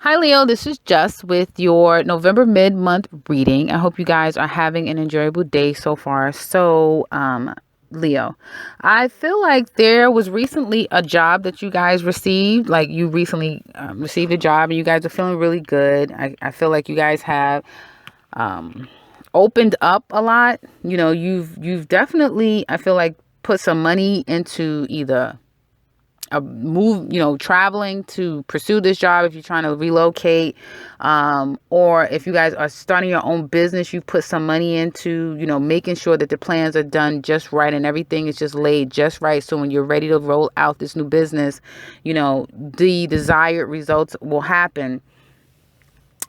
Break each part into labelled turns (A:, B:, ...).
A: Hi, Leo. This is Jess with your November mid-month reading. I hope you guys are having an enjoyable day so far. Leo, I feel like there was recently a job that you guys received. Like you recently received a job and you guys are feeling really good. I feel like you guys have um, opened up a lot. You've definitely, I feel like, put some money into either a move, traveling to pursue this job if you're trying to relocate, or if you guys are starting your own business, you put some money into, making sure that the plans are done just right and everything is just laid just right. So when you're ready to roll out this new business, the desired results will happen.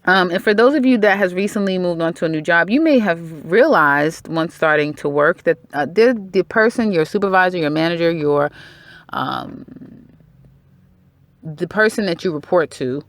A: And for those of you that has recently moved on to a new job, you may have realized once starting to work that the person, your supervisor, your manager, um, the person that you report to,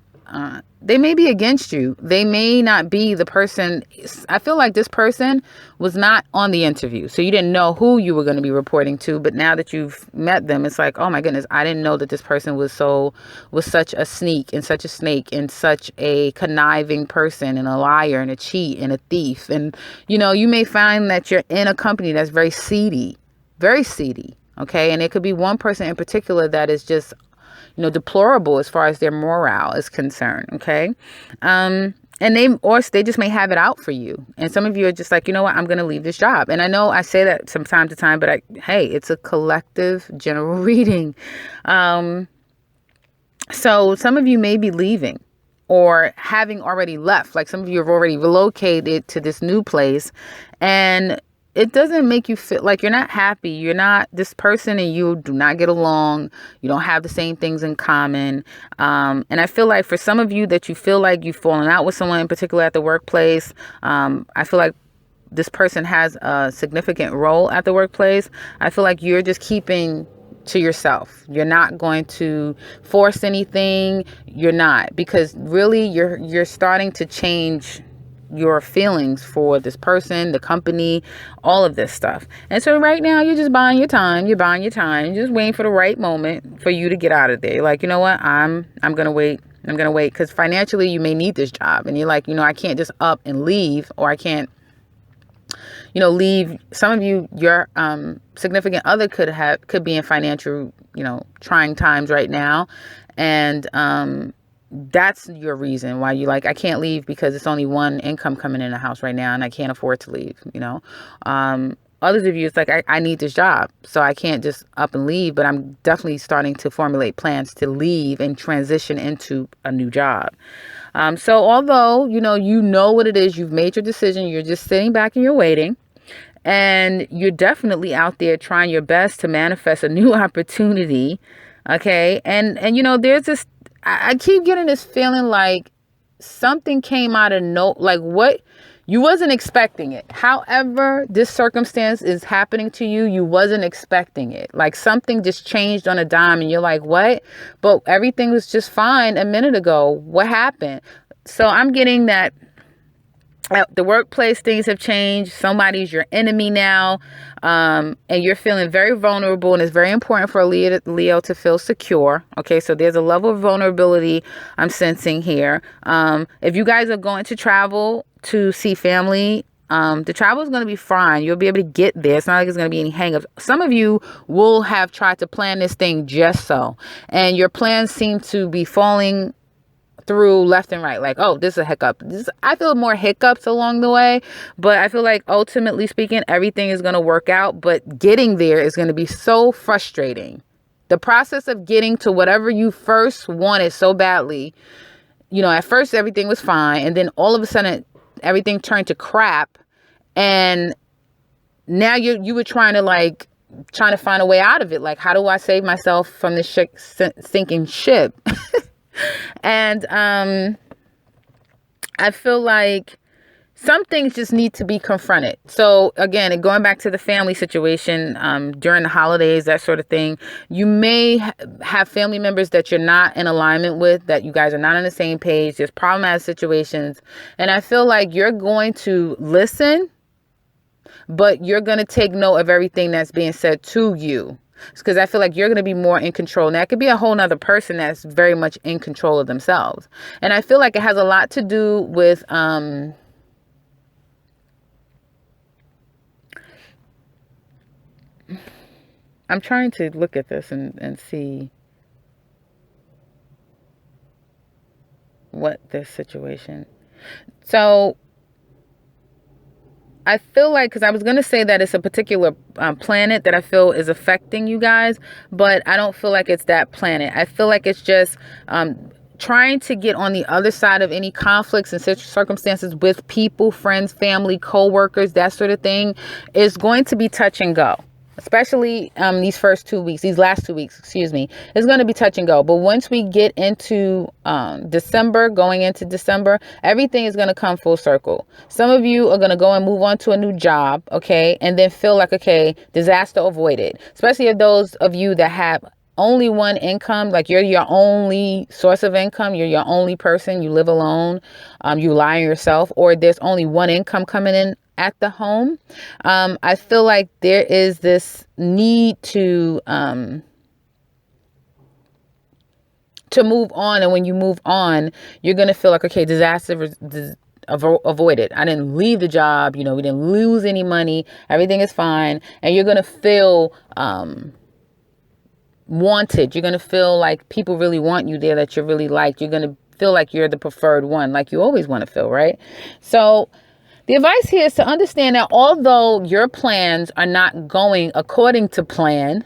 A: they may be against you. They may not be the person. I feel like this person was not on the interview. So you didn't know who you were going to be reporting to. But now that you've met them, it's like, oh my goodness, I didn't know that this person was such a sneak and such a snake and such a conniving person and a liar and a cheat and a thief. And, you may find that you're in a company that's very seedy, very seedy. Okay. And it could be one person in particular that is just deplorable as far as their morale is concerned. Okay. And they just may have it out for you. And some of you are just like, you know what, I'm going to leave this job. And I know I say that from time to time, but hey, it's a collective general reading. So some of you may be leaving or having already left. Like some of you have already relocated to this new place, and it doesn't make you feel like you're not happy. You're not, this person and you do not get along. You don't have the same things in common. And I feel like for some of you that you feel like you've fallen out with someone in particular at the workplace, I feel like this person has a significant role at the workplace. I feel like you're just keeping to yourself. You're not going to force anything. You're not, because really you're starting to change your feelings for this person, the company, all of this stuff. And so right now you're just buying your time. You're buying your time. You're just waiting for the right moment for you to get out of there. You're like, you know what? I'm going to wait. I'm going to wait because financially you may need this job. And you're like, I can't just up and leave, or I can't, leave. Some of you, your significant other could be in financial, trying times right now. And that's your reason why you like, I can't leave because it's only one income coming in the house right now and I can't afford to leave, Others of you, it's like, I need this job, so I can't just up and leave, but I'm definitely starting to formulate plans to leave and transition into a new job. So although, you know what it is, you've made your decision, you're just sitting back and you're waiting, and you're definitely out there trying your best to manifest a new opportunity. Okay. And there's this, I keep getting this feeling like something came out of like what you wasn't expecting it. However, this circumstance is happening to you, you wasn't expecting it. Like something just changed on a dime and you're like, what? But everything was just fine a minute ago. What happened? So I'm getting that at the workplace, things have changed. Somebody's your enemy now, and you're feeling very vulnerable, and it's very important for a Leo to feel secure. Okay, so there's a level of vulnerability I'm sensing here. If you guys are going to travel to see family, the travel is going to be fine. You'll be able to get there. It's not like it's going to be any hangups. Some of you will have tried to plan this thing just so, and your plans seem to be falling through left and right. Like, oh, this is a hiccup. I feel more hiccups along the way, but I feel like ultimately speaking, everything is going to work out, but getting there is going to be so frustrating. The process of getting to whatever you first wanted so badly, at first everything was fine, and then all of a sudden everything turned to crap, and now you were trying to find a way out of it. Like, how do I save myself from this sinking ship? And I feel like some things just need to be confronted. So again, and going back to the family situation, during the holidays, that sort of thing, you may have family members that you're not in alignment with, that you guys are not on the same page. There's problematic situations. And I feel like you're going to listen, but you're going to take note of everything that's being said to you. because I feel like you're going to be more in control. Now, it could be a whole nother person that's very much in control of themselves. And I feel like it has a lot to do with, I'm trying to look at this and see what this situation. So I feel like, because I was going to say that it's a particular planet that I feel is affecting you guys, but I don't feel like it's that planet. I feel like it's just trying to get on the other side of any conflicts and circumstances with people, friends, family, co-workers, that sort of thing is going to be touch and go. Especially these last 2 weeks, it's going to be touch and go. But once we get into December, going into December, everything is going to come full circle. Some of you are going to go and move on to a new job, okay, and then feel like, okay, disaster avoided. Especially if those of you that have only one income, like you're your only source of income, you're your only person, you live alone, you rely on yourself, or there's only one income coming in at the home. I feel like there is this need to move on. And when you move on, you're going to feel like, okay, disaster avoided. I didn't leave the job. We didn't lose any money. Everything is fine. And you're going to feel wanted. You're going to feel like people really want you there, that you're really liked. You're going to feel like you're the preferred one, like you always want to feel, right? So the advice here is to understand that although your plans are not going according to plan,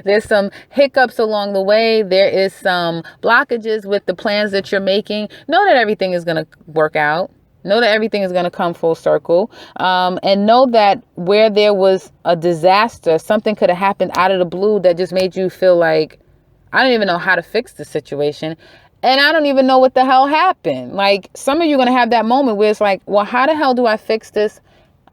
A: there's some hiccups along the way. There is some blockages with the plans that you're making. Know that everything is going to work out. Know that everything is going to come full circle. And know that where there was a disaster, something could have happened out of the blue that just made you feel like, I don't even know how to fix the situation. And I don't even know what the hell happened. Like, some of you are going to have that moment where it's like, well, how the hell do I fix this?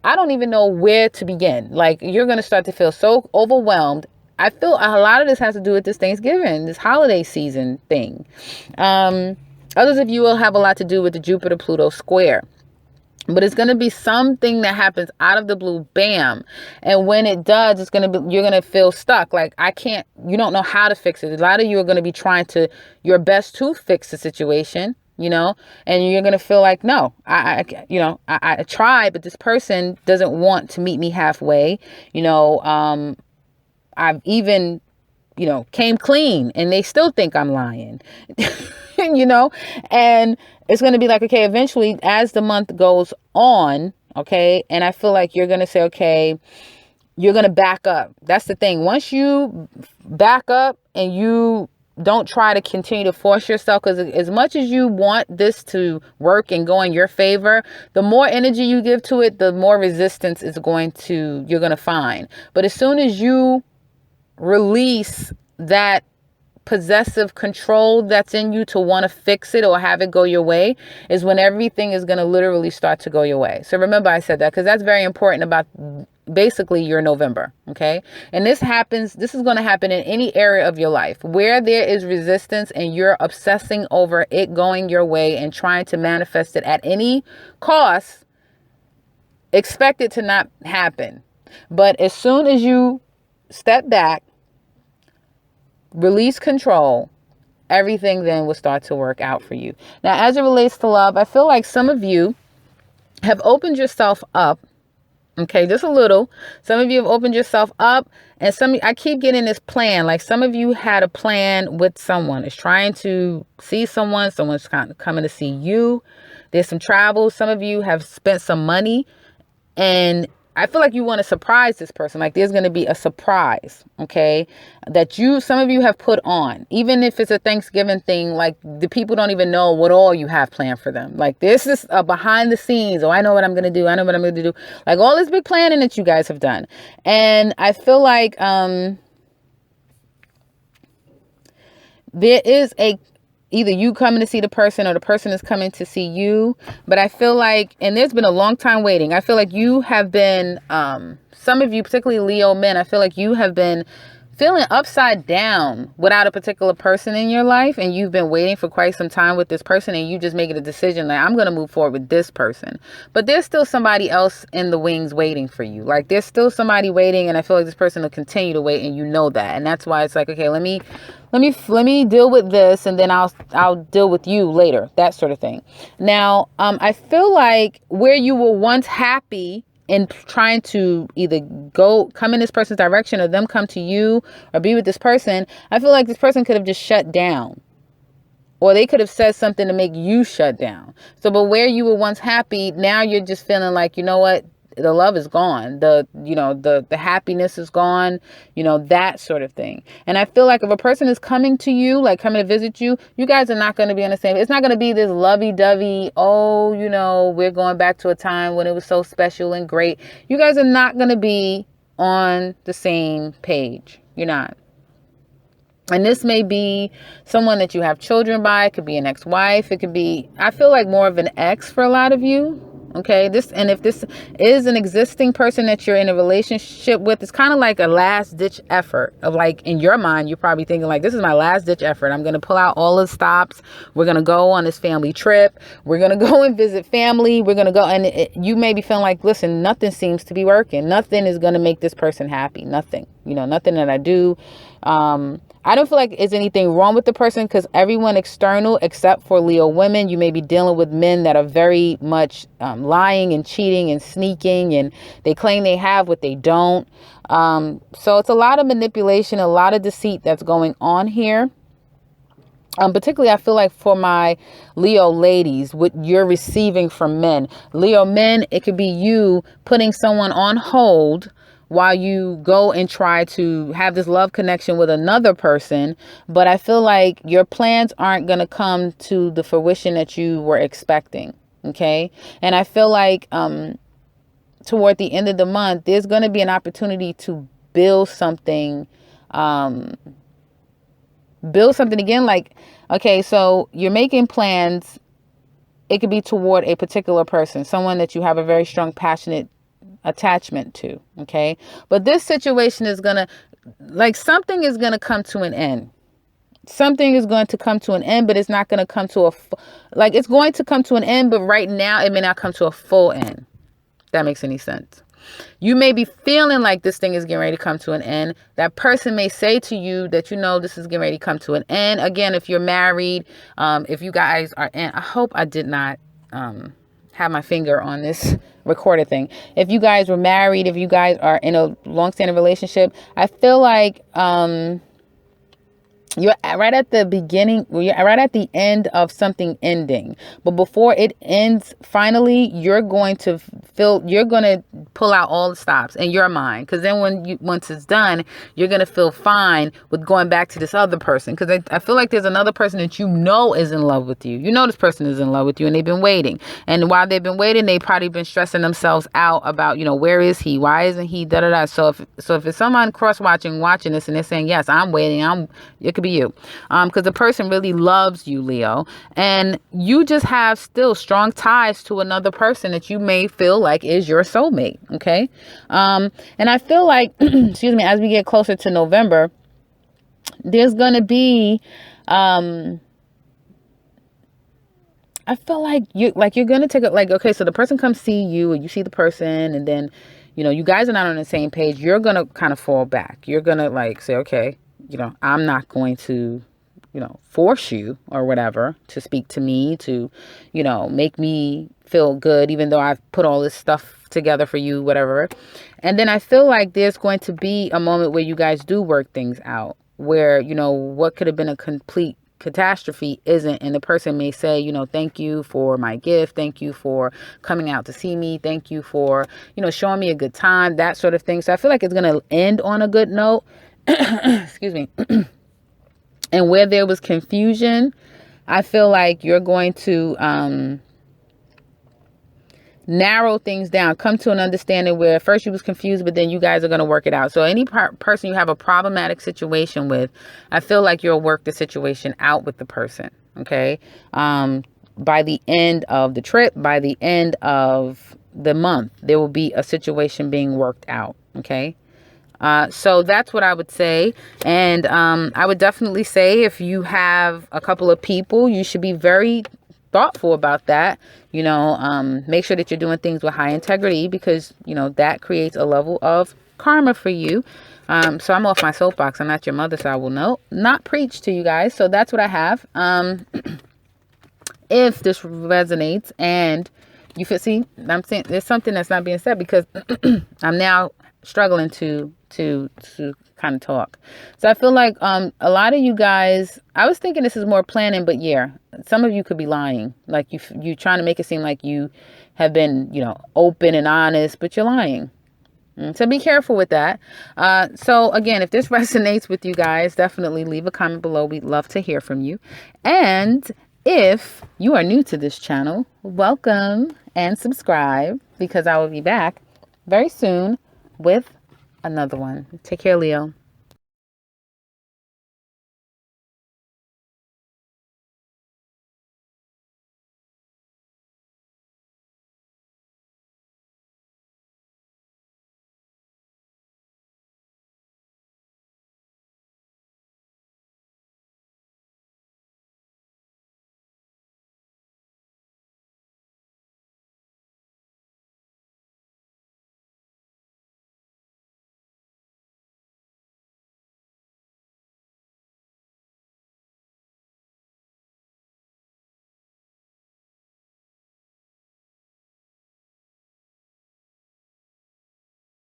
A: I don't even know where to begin. Like, you're going to start to feel so overwhelmed. I feel a lot of this has to do with this Thanksgiving, this holiday season thing. Others of you will have a lot to do with the Jupiter-Pluto square. But it's going to be something that happens out of the blue, bam. And when it does, you're going to feel stuck. Like, you don't know how to fix it. A lot of you are going to be trying your best to fix the situation, and you're going to feel like, no, I tried, but this person doesn't want to meet me halfway. I've even, came clean and they still think I'm lying, and it's going to be like, okay, eventually as the month goes on, okay, and I feel like you're going to say, okay, you're going to back up. That's the thing. Once you back up and you don't try to continue to force yourself, because as much as you want this to work and go in your favor, the more energy you give to it, the more resistance you're going to find. But as soon as you release that possessive control that's in you to want to fix it or have it go your way, is when everything is going to literally start to go your way. So remember I said that, because that's very important about basically your November. Okay. And this is going to happen in any area of your life where there is resistance and you're obsessing over it going your way and trying to manifest it at any cost. Expect it to not happen. But as soon as you step back, release control, everything then will start to work out for you. Now, as it relates to love, I feel like some of you have opened yourself up. Okay, just a little. Some of you have opened yourself up, and I keep getting this plan. Like, some of you had a plan with someone. Is trying to see someone. Someone's coming to see you. There's some travel. Some of you have spent some money, and I feel like you want to surprise this person. Like, there's going to be a surprise, okay, that some of you have put on. Even if it's a Thanksgiving thing, like, the people don't even know what all you have planned for them. Like, this is a behind the scenes. Oh, I know what I'm going to do. I know what I'm going to do. Like, all this big planning that you guys have done. And I feel like there is either you coming to see the person or the person is coming to see you. But I feel like, and there's been a long time waiting. I feel like you have been, some of you, particularly Leo men, I feel like you have been feeling upside down without a particular person in your life, and you've been waiting for quite some time with this person, and you just making a decision like, I'm going to move forward with this person. But there's still somebody else in the wings waiting for you. Like, there's still somebody waiting, and I feel like this person will continue to wait, and you know that. And that's why it's like, okay, let me deal with this, and then I'll deal with you later, that sort of thing. Now, I feel like where you were once happy and trying to either come in this person's direction or them come to you or be with this person, I feel like this person could have just shut down, or they could have said something to make you shut down. So, but where you were once happy, now you're just feeling like, you know what? The love is gone. The happiness is gone, that sort of thing. And I feel like if a person is coming to you, like coming to visit you, you guys are not going to be on the same. It's not going to be this lovey-dovey, we're going back to a time when it was so special and great. You guys are not going to be on the same page. You're not. And this may be someone that you have children by. It could be an ex-wife. It could be, I feel like, more of an ex for a lot of you. Okay, if this is an existing person that you're in a relationship with, it's kind of like a last ditch effort of, like, in your mind, you're probably thinking like, this is my last ditch effort. I'm going to pull out all the stops. We're going to go on this family trip. We're going to go and visit family. We're going to go. And you may be feeling like, listen, nothing seems to be working. Nothing is going to make this person happy. Nothing, nothing that I do. I don't feel like there's anything wrong with the person, because everyone external except for Leo women, you may be dealing with men that are very much lying and cheating and sneaking, and they claim they have what they don't. So it's a lot of manipulation, a lot of deceit that's going on here. Particularly, I feel like for my Leo ladies, what you're receiving from men. Leo men, it could be you putting someone on hold while you go and try to have this love connection with another person. But I feel like your plans aren't going to come to the fruition that you were expecting. Okay. And I feel like toward the end of the month, there's going to be an opportunity to build something again. Like, okay, so you're making plans. It could be toward a particular person, someone that you have a very strong, passionate attachment to. Okay. But this situation is going to, like, something is going to come to an end. Something is going to come to an end, but it's not going to come to it's going to come to an end, but right now it may not come to a full end. If that makes any sense. You may be feeling like this thing is getting ready to come to an end. That person may say to you that, this is getting ready to come to an end. Again, if you're married, if you guys are in, I hope I did not have my finger on this recorded thing. If you guys were married, if you guys are in a long-standing relationship, I feel like you're right at the beginning, you're right at the end of something ending. But before it ends, finally, you're going to pull out all the stops in your mind. Because then once it's done, you're going to feel fine with going back to this other person. Because I feel like there's another person that is in love with you. This person is in love with you, and they've been waiting. And while they've been waiting, they've probably been stressing themselves out about, where is he? Why isn't he? Da da da. So if it's someone watching this, and they're saying, yes, I'm waiting, it could be you, because the person really loves you, Leo, and you just have still strong ties to another person that you may feel like is your soulmate. Okay. And I feel like, excuse me, as we get closer to November, there's going to be, I feel like you're going to take it, like, okay, so the person comes see you, and you see the person, and then, you guys are not on the same page. You're going to kind of fall back. You're going to say, okay, I'm not going to, force you or whatever to speak to me, to, make me feel good, even though I've put all this stuff together for you, whatever. And then I feel like there's going to be a moment where you guys do work things out, where, what could have been a complete catastrophe isn't. And the person may say, thank you for my gift. Thank you for coming out to see me. Thank you for, showing me a good time, that sort of thing. So I feel like it's going to end on a good note. Excuse me. And where there was confusion, I feel like you're going to narrow things down, come to an understanding where first you was confused, but then you guys are going to work it out. So any person you have a problematic situation with, I feel like you'll work the situation out with the person. Okay. By the end of the trip, by the end of the month, there will be a situation being worked out. Okay. So that's what I would say. And I would definitely say if you have a couple of people, you should be very thoughtful about that. Make sure that you're doing things with high integrity, because, that creates a level of karma for you. So I'm off my soapbox. I'm not your mother, so I will not preach to you guys. So that's what I have. If this resonates and you feel, see, I'm saying there's something that's not being said, because I'm now struggling to kind of talk. So I feel like a lot of you guys, I was thinking this is more planning, but yeah, some of you could be lying. Like you trying to make it seem like you have been, open and honest, but you're lying. So be careful with that. So again, if this resonates with you guys, definitely leave a comment below. We'd love to hear from you. And if you are new to this channel, welcome and subscribe, because I will be back very soon with another one. Take care, Leo.